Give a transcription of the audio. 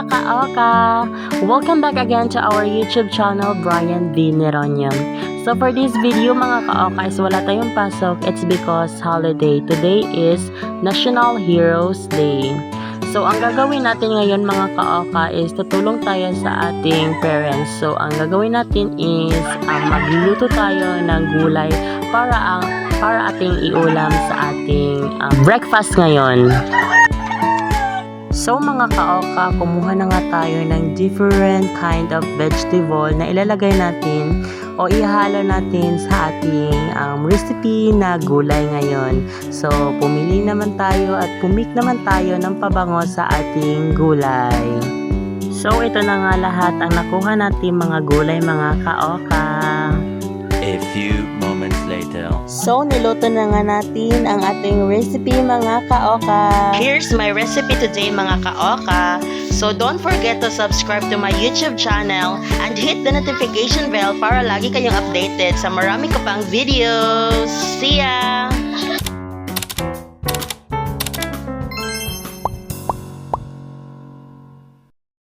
kaoka! Welcome back again to our YouTube channel, Brian V. Neronium. So for this video mga kaoka is wala tayong pasok. It's because holiday. Today is National Heroes Day. So ang gagawin natin ngayon mga kaoka is tutulong tayo sa ating parents. So ang gagawin natin is magluluto tayo ng gulay para ating iulam sa ating breakfast ngayon. So mga kaoka, kumuha na nga tayo ng different kind of vegetable na ilalagay natin o ihalo natin sa ating recipe na gulay ngayon. So pumili naman tayo at pumik naman tayo ng pabango sa ating gulay. So ito na nga lahat ang nakuha natin mga gulay mga kaoka. A few moments later. So, niluto na nga natin ang ating recipe mga kaoka. Here's my recipe today mga kaoka. So, don't forget to subscribe to my YouTube channel and hit the notification bell para lagi kayong updated sa marami ko pang videos. See ya!